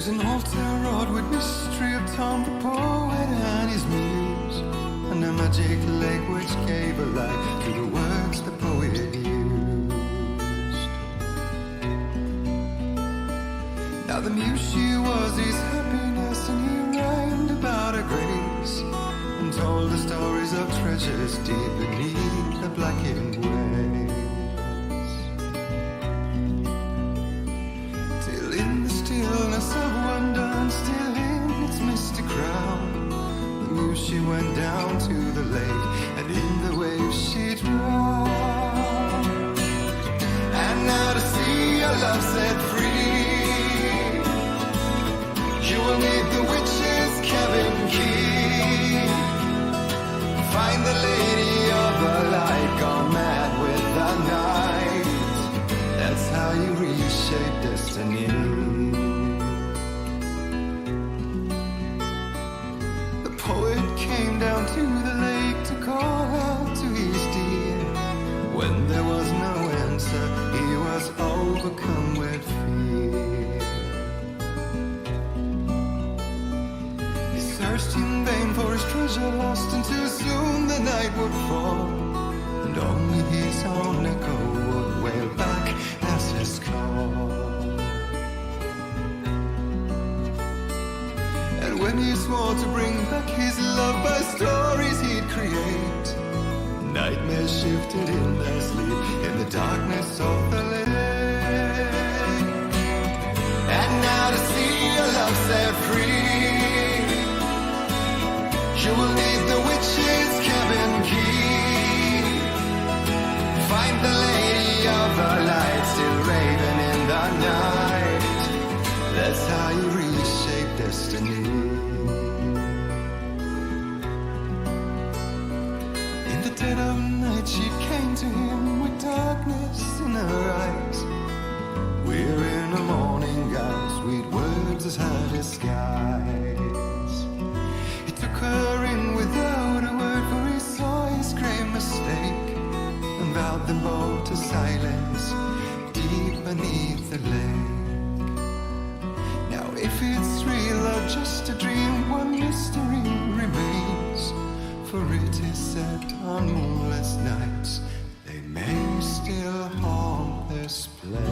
There's an altar wrought with mystery of Tom the poet and his muse, and a magic lake which gave a light to the words the poet used. Now the muse, she was his happiness, and he rhymed about her grace, and told the stories of treasures deep beneath the blackened waves. Till in the stillness of wonder, and still in its misty crown, the muse, she went down to the lake, and in the waves she drowned. And now to see your love set free, you will need the witch's cabin key. Find the lady of the light, gone mad with the night. That's how you reshape destiny. The poet came down to the lake to call out to his dear. When there was no answer, he was overcome with fear. He searched in vain for his treasure lost, until soon the night would fall, and only his own echo would wail back as his call. And when he swore to bring back his love by stories he'd create, nightmares shifted in their sleep in the darkness of the lake. And now to see your love set free, you will need the witch's cabin key. Find the lady of the light, still raving in the night. That's how you reshape destiny. In the dead of night she came to him with darkness in her eyes. We're in a morning gown, sweet words as high as skies. He took her in without a word, for he saw his grave mistake, and vowed them both to silence deep beneath the lake. Now if it's real or just a dream, one mystery remains, for it is said on moonless nights they may still haunt this place.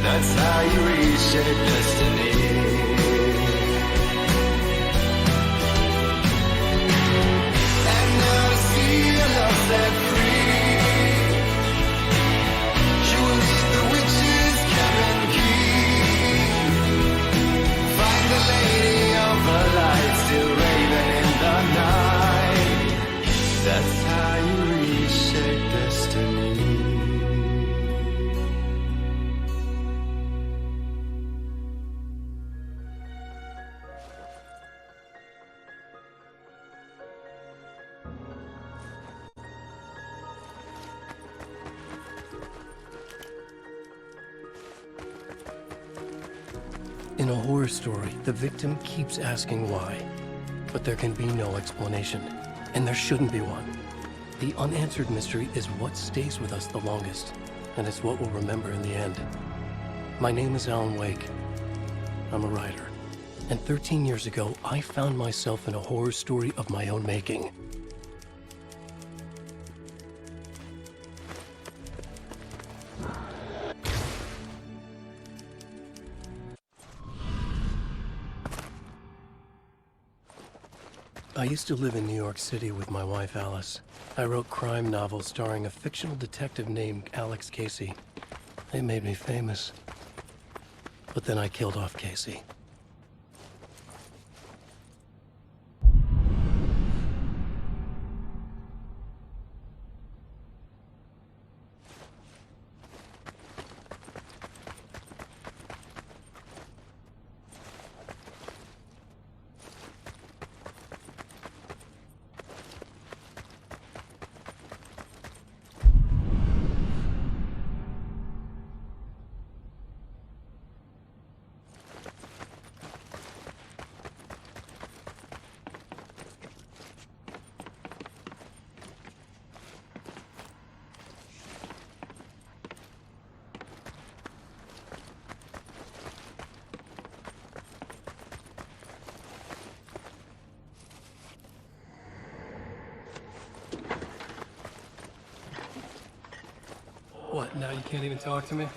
That's how you reshape destiny. And now to see your love set free, you will need the witch's cabin key. Find the lady of the light, still raving in the night. That's how you reshape destiny. In a horror story, the victim keeps asking why, but there can be no explanation, and there shouldn't be one. The unanswered mystery is what stays with us the longest, and it's what we'll remember in the end. My name is Alan Wake. I'm a writer, and 13 years ago, I found myself in a horror story of my own making. I used to live in New York City with my wife, Alice. I wrote crime novels starring a fictional detective named Alex Casey. They made me famous. But then I killed off Casey. What, now you can't even talk to me?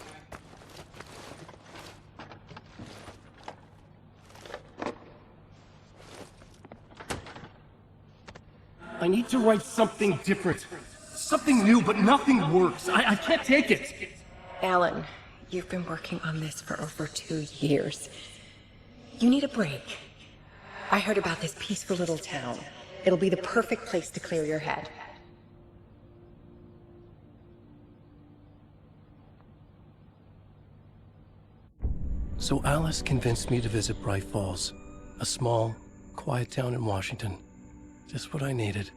I need to write something different. Something new, but nothing works. I can't take it. Alan, you've been working on this for over 2 years. You need a break. I heard about this peaceful little town. It'll be the perfect place to clear your head. So Alice convinced me to visit Bright Falls, a small, quiet town in Washington. Just what I needed.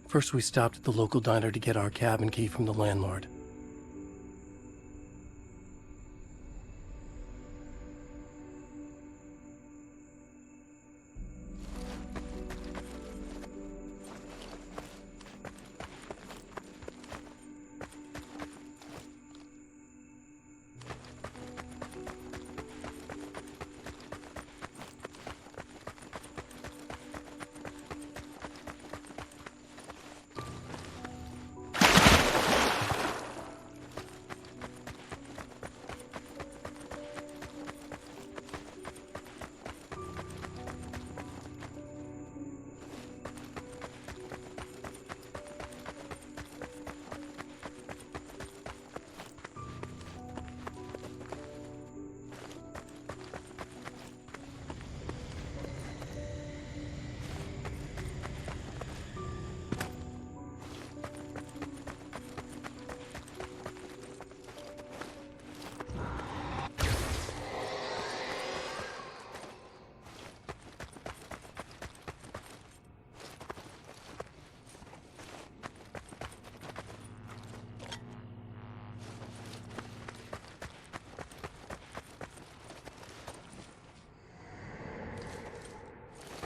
First, we stopped at the local diner to get our cabin key from the landlord.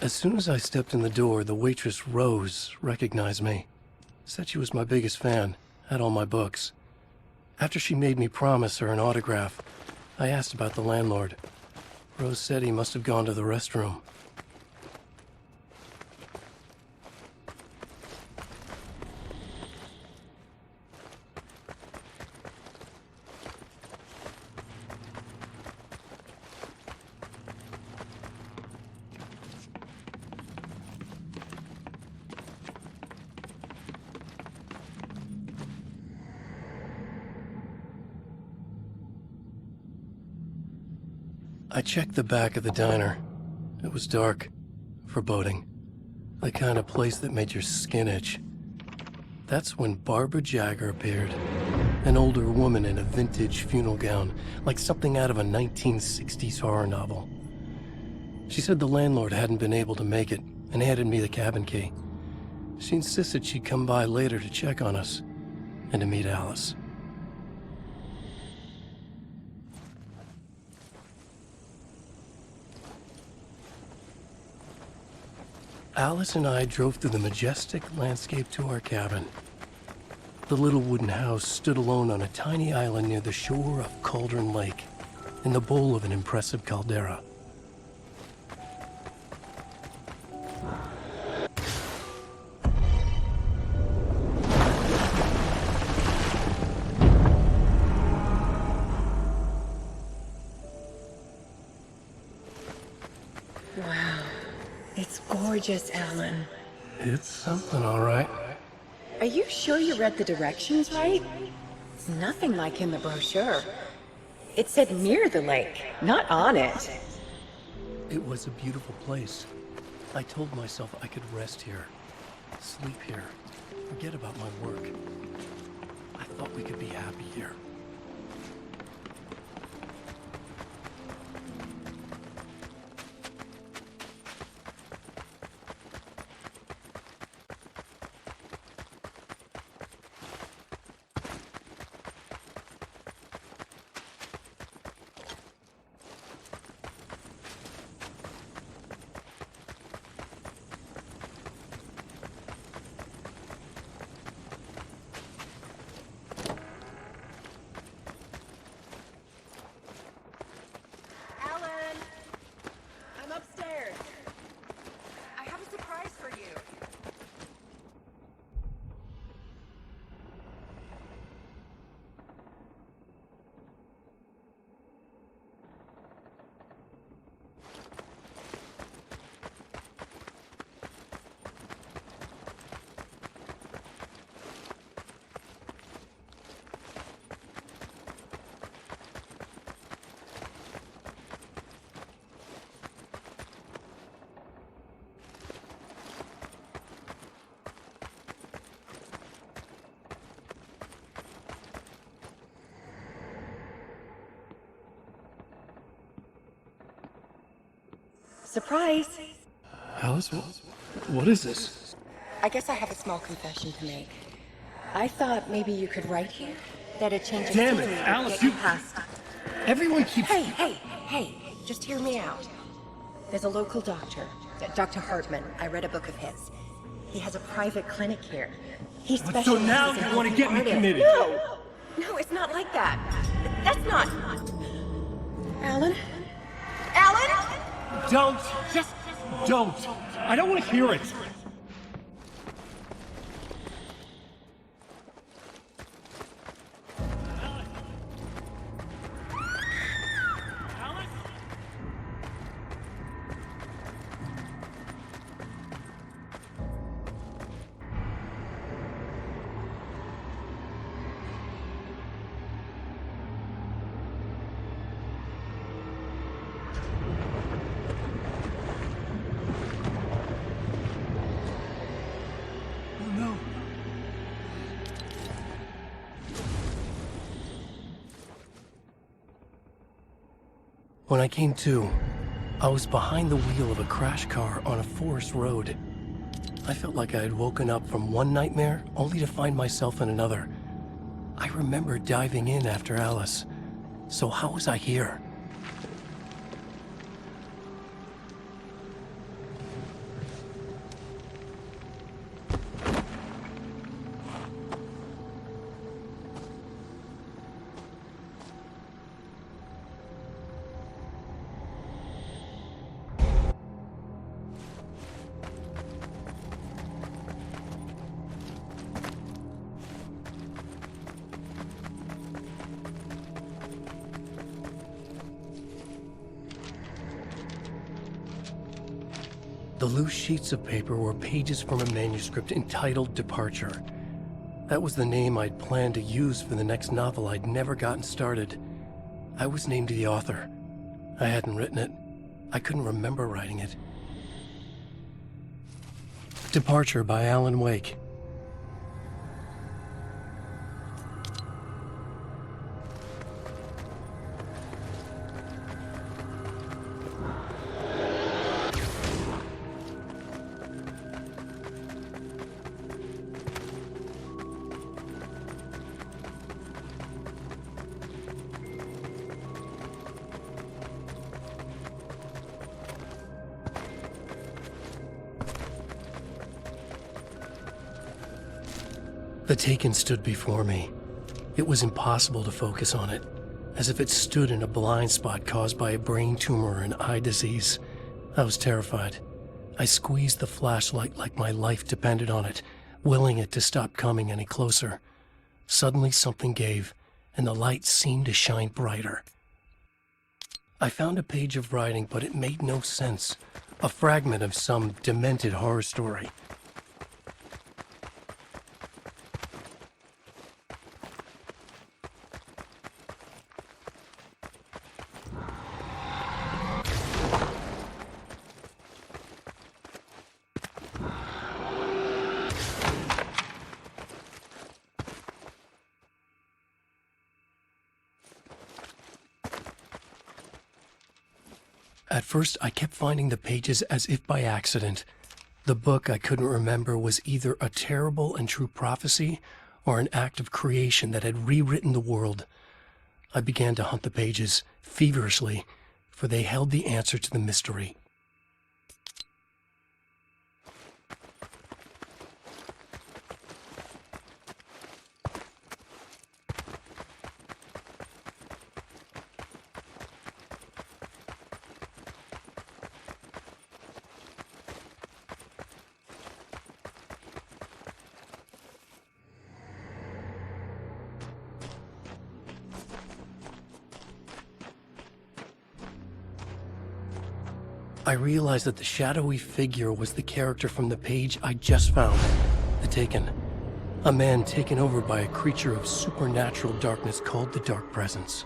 As soon as I stepped in the door, the waitress, Rose, recognized me. Said she was my biggest fan, had all my books. After she made me promise her an autograph, I asked about the landlord. Rose said he must have gone to the restroom. I checked the back of the diner. It was dark, foreboding, the kind of place that made your skin itch. That's when Barbara Jagger appeared, an older woman in a vintage funeral gown, like something out of a 1960s horror novel. She said the landlord hadn't been able to make it and handed me the cabin key. She insisted she'd come by later to check on us and to meet Alice. Alice and I drove through the majestic landscape to our cabin. The little wooden house stood alone on a tiny island near the shore of Cauldron Lake, in the bowl of an impressive caldera. Wow. It's gorgeous, Alan. It's something, all right. Are you sure you read the directions right? It's nothing like in the brochure. It said near the lake, not on it. It was a beautiful place. I told myself I could rest here, sleep here, forget about my work. I thought we could be happy here. Surprise! Alice, what is this? I guess I have a small confession to make. I thought maybe you could write here that a change of Damn it, scenery would Alice, get you- past. Everyone keeps... Hey, just hear me out. There's a local doctor, Dr. Hartman. I read a book of his. He has a private clinic here. He specializes So now in you want to helping get me artists. committed? No, it's not like that. That's not... Alan? Alan? Don't! Just don't! I don't want to hear it! Oh no. When I came to, I was behind the wheel of a crash car on a forest road. I felt like I had woken up from one nightmare only to find myself in another. I remember diving in after Alice. So how was I here? The loose sheets of paper were pages from a manuscript entitled Departure. That was the name I'd planned to use for the next novel I'd never gotten started. I was named the author. I hadn't written it. I couldn't remember writing it. Departure by Alan Wake. The Taken stood before me. It was impossible to focus on it, as if it stood in a blind spot caused by a brain tumor and eye disease. I was terrified. I squeezed the flashlight like my life depended on it, willing it to stop coming any closer. Suddenly something gave, and the light seemed to shine brighter. I found a page of writing, but it made no sense. A fragment of some demented horror story. At first, I kept finding the pages as if by accident. The book I couldn't remember was either a terrible and true prophecy or an act of creation that had rewritten the world. I began to hunt the pages feverishly, for they held the answer to the mystery. I realized that the shadowy figure was the character from the page I just found, The Taken. A man taken over by a creature of supernatural darkness called the Dark Presence.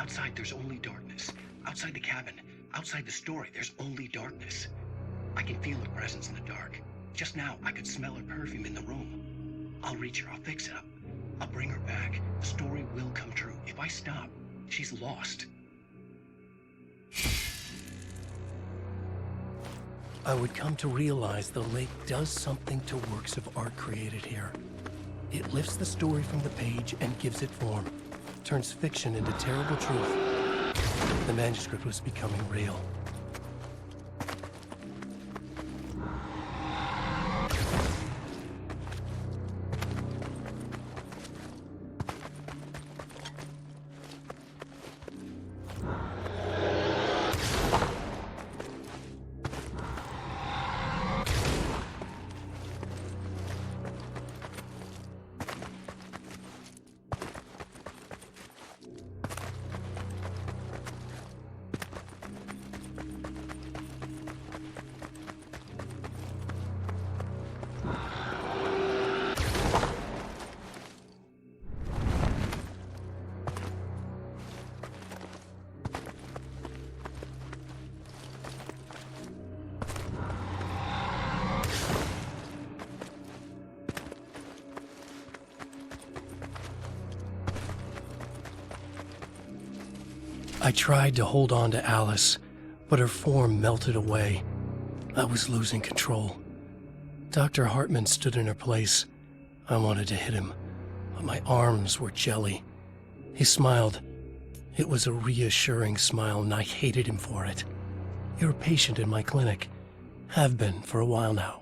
Outside, there's only darkness. Outside the cabin, outside the story, there's only darkness. I can feel her presence in the dark. Just now, I could smell her perfume in the room. I'll reach her. I'll fix it up. I'll bring her back. The story will come true. If I stop, she's lost. I would come to realize the lake does something to works of art created here. It lifts the story from the page and gives it form, turns fiction into terrible truth. The manuscript was becoming real. I tried to hold on to Alice, but her form melted away. I was losing control. Dr. Hartman stood in her place. I wanted to hit him, but my arms were jelly. He smiled. It was a reassuring smile, and I hated him for it. You're a patient in my clinic. Have been for a while now.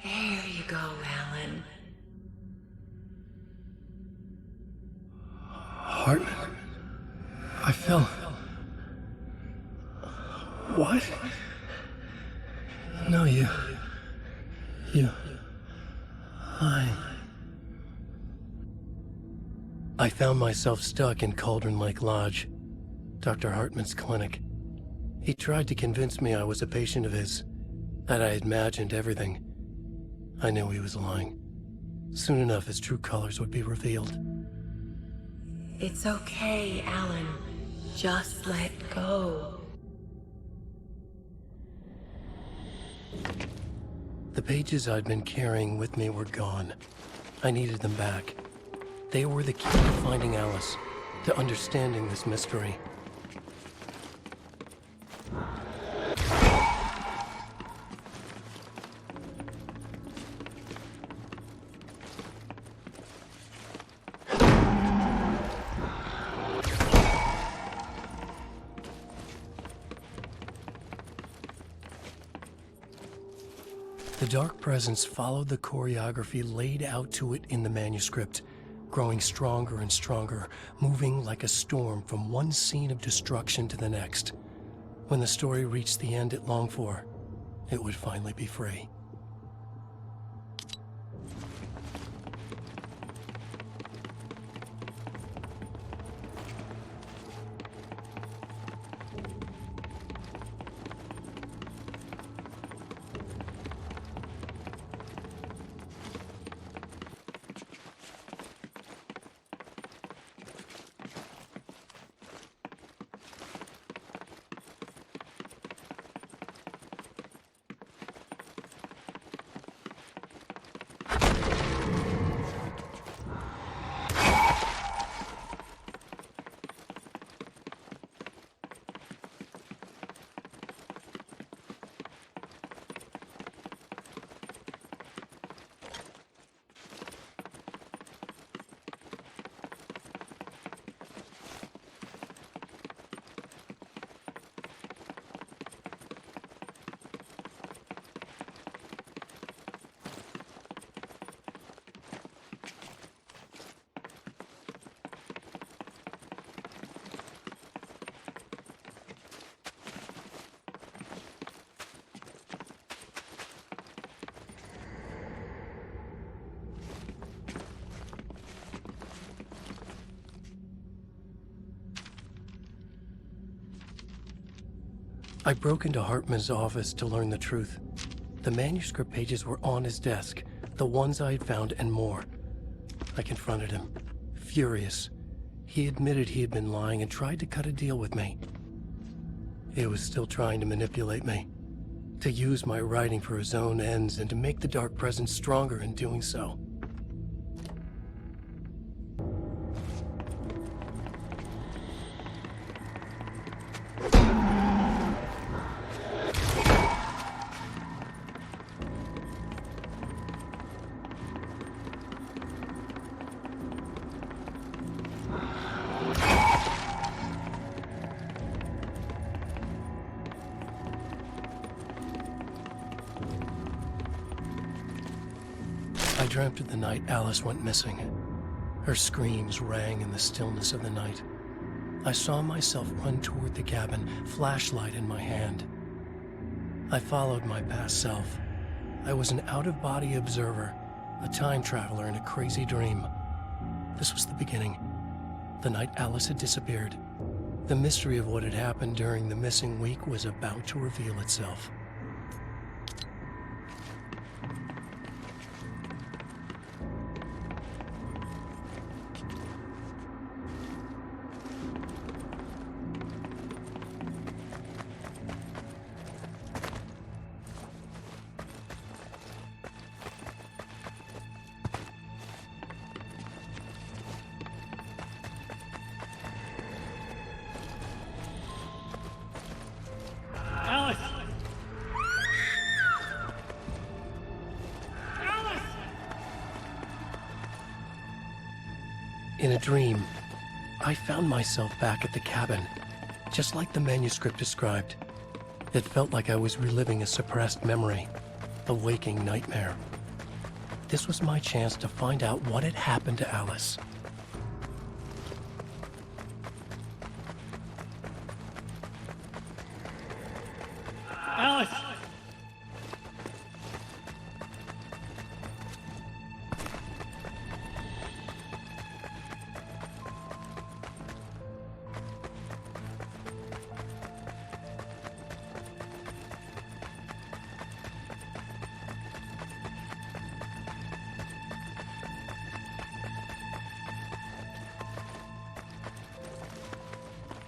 There you go, Alan. Hartman? I fell. What? No, you. I found myself stuck in Cauldron Lake Lodge, Dr. Hartman's clinic. He tried to convince me I was a patient of his, that I had imagined everything. I knew he was lying. Soon enough, his true colors would be revealed. It's okay, Alan. Just let go. The pages I'd been carrying with me were gone. I needed them back. They were the key to finding Alice, to understanding this mystery. The dark presence followed the choreography laid out to it in the manuscript, growing stronger and stronger, moving like a storm from one scene of destruction to the next. When the story reached the end it longed for, it would finally be free. I broke into Hartman's office to learn the truth. The manuscript pages were on his desk, the ones I had found and more. I confronted him, furious. He admitted he had been lying and tried to cut a deal with me. He was still trying to manipulate me, to use my writing for his own ends and to make the Dark Presence stronger in doing so. I dreamt of the night Alice went missing. Her screams rang in the stillness of the night. I saw myself run toward the cabin, flashlight in my hand. I followed my past self. I was an out-of-body observer, a time traveler in a crazy dream. This was the beginning. The night Alice had disappeared. The mystery of what had happened during the missing week was about to reveal itself. In a dream, I found myself back at the cabin, just like the manuscript described. It felt like I was reliving a suppressed memory, a waking nightmare. This was my chance to find out what had happened to Alice. Alice!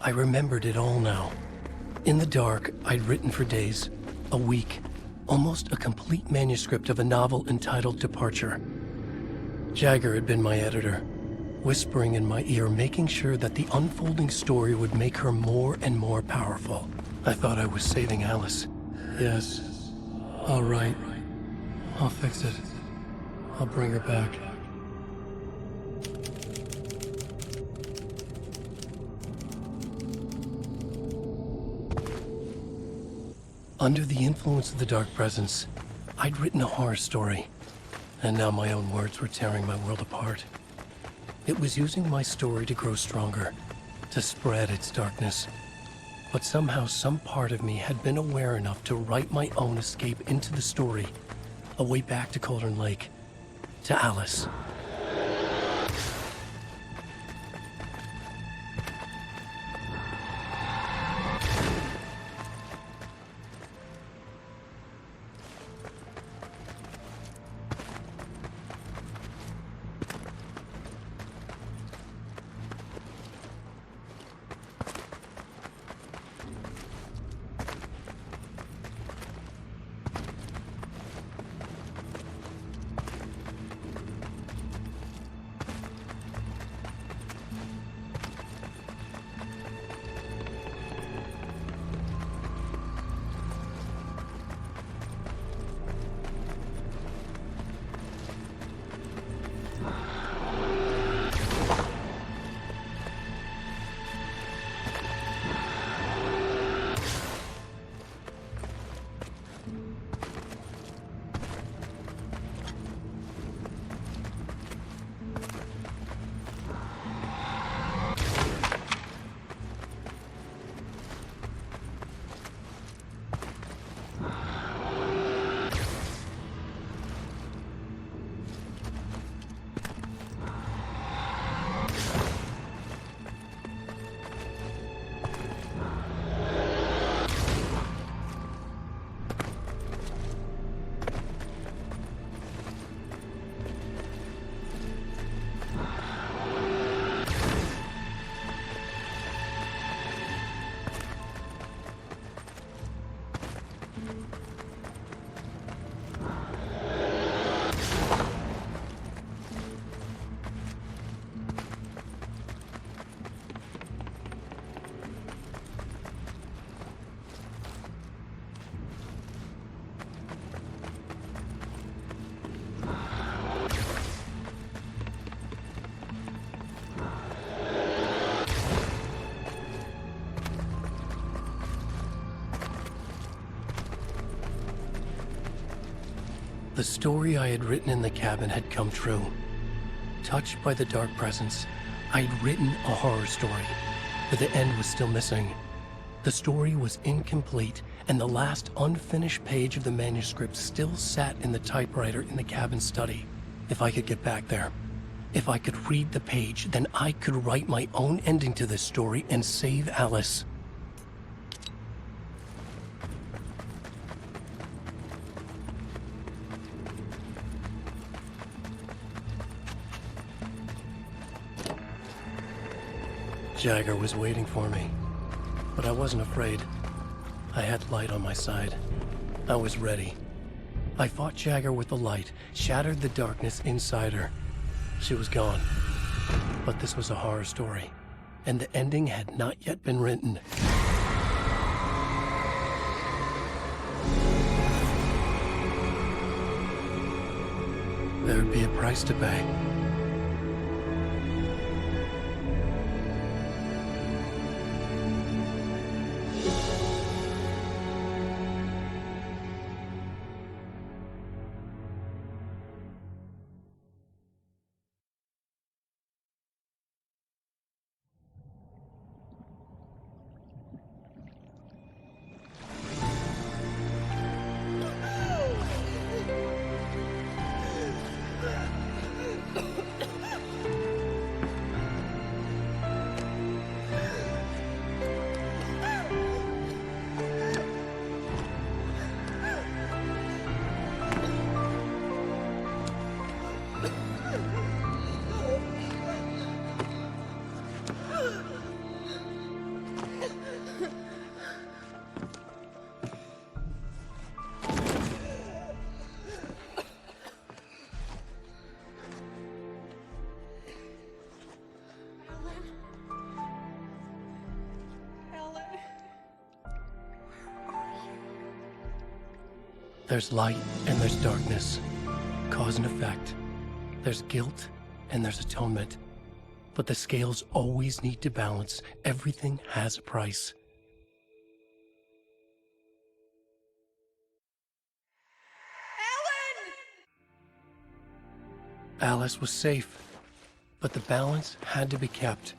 I remembered it all now. In the dark, I'd written for days, a week, almost a complete manuscript of a novel entitled Departure. Jagger had been my editor, whispering in my ear, making sure that the unfolding story would make her more and more powerful. I thought I was saving Alice. Yes. All right. I'll fix it. I'll bring her back. Under the influence of the Dark Presence, I'd written a horror story, and now my own words were tearing my world apart. It was using my story to grow stronger, to spread its darkness. But somehow some part of me had been aware enough to write my own escape into the story, a way back to Cauldron Lake, to Alice. The story I had written in the cabin had come true. Touched by the dark presence, I had written a horror story, but the end was still missing. The story was incomplete, and the last unfinished page of the manuscript still sat in the typewriter in the cabin study. If I could get back there, if I could read the page, then I could write my own ending to this story and save Alice. Jagger was waiting for me, but I wasn't afraid. I had light on my side. I was ready. I fought Jagger with the light, shattered the darkness inside her. She was gone. But this was a horror story, and the ending had not yet been written. There would be a price to pay. There's light and there's darkness, cause and effect. There's guilt and there's atonement. But the scales always need to balance. Everything has a price. Alice was safe, but the balance had to be kept.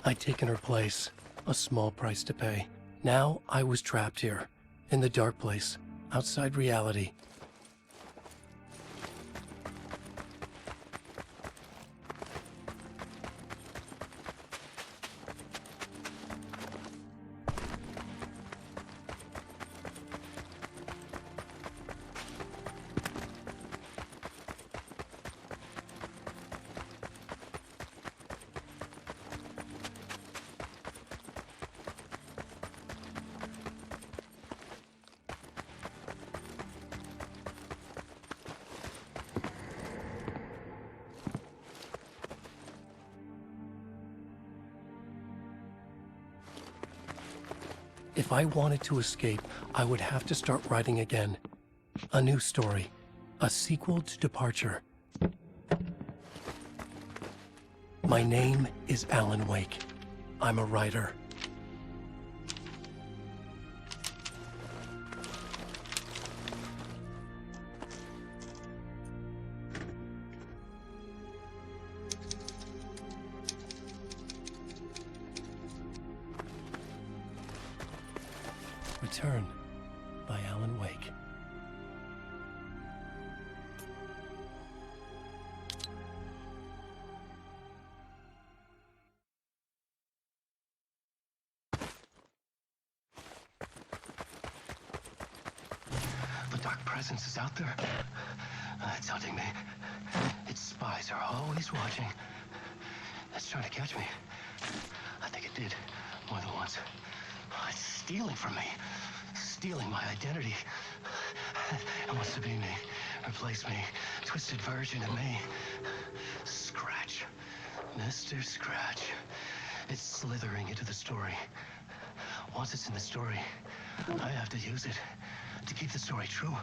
I'd taken her place, a small price to pay. Now I was trapped here, in the dark place, outside reality. If I wanted to escape, I would have to start writing again. A new story. A sequel to Departure. My name is Alan Wake. I'm a writer. Return by Alan Wake. The dark presence is out there. It's hunting me. Its spies are always watching. It's trying to catch me. I think it did more than once. It's stealing from me. Stealing my identity. It wants to be me. Replace me. Twisted version of me. Scratch. Mr. Scratch. It's slithering into the story. Once it's in the story, I have to use it to keep the story true.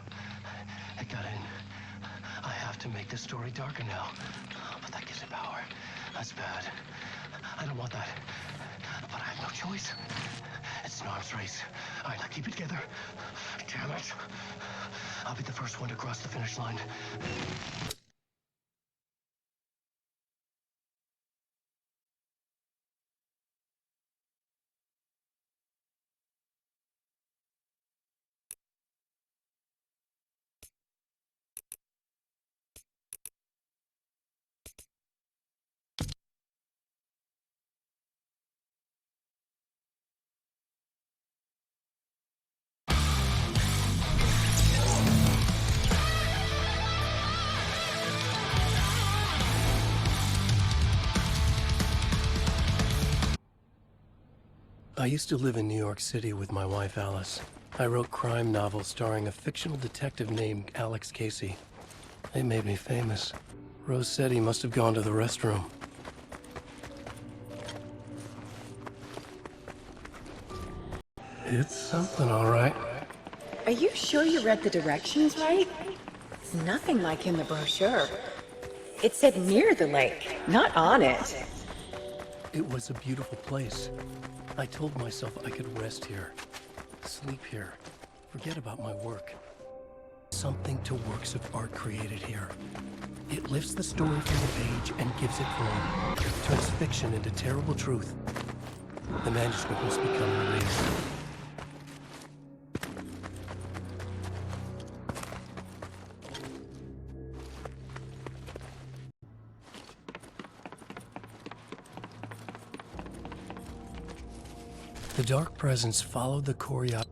It got in. I have to make the story darker now. But that gives it power. That's bad. I don't want that. But I have no choice. It's It's an arms race. All right, now keep it together. Damn it. I'll be the first one to cross the finish line. I used to live in New York City with my wife, Alice. I wrote crime novels starring a fictional detective named Alex Casey. They made me famous. Rose said he must have gone to the restroom. It's something, all right. Are you sure you read the directions right? It's nothing like in the brochure. It said near the lake, not on it. It was a beautiful place. I told myself I could rest here, sleep here, forget about my work. Something to works of art created here. It lifts the story from the page and gives it form, turns fiction into terrible truth. The manuscript must be coming released. The dark presence followed the choreography